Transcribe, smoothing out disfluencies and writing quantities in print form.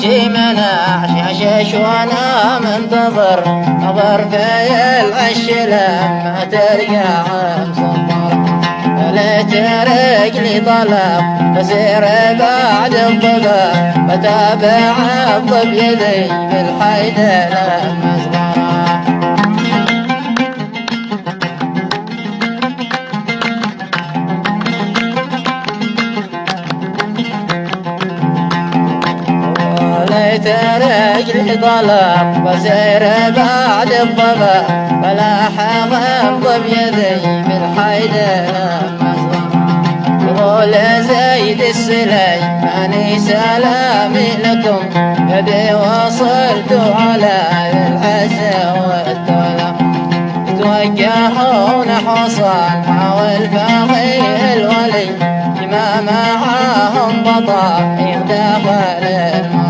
نفسي مناح شاش وانا منتظر نظر في العش لما ترجع مصبر ليت رجلي طلب بسير بعد الضباب بتابع الضب يدي بالحيدة لما صغرا ليت رجلي طلب بسير بعد الضباب فلاح الضب يدي بالحيدة لما يقول زيد السليماني سلامي لكم يدي وصلت على العزة والدولة توجهون حصان حول باقي الولي ما معاهم بطايق داخل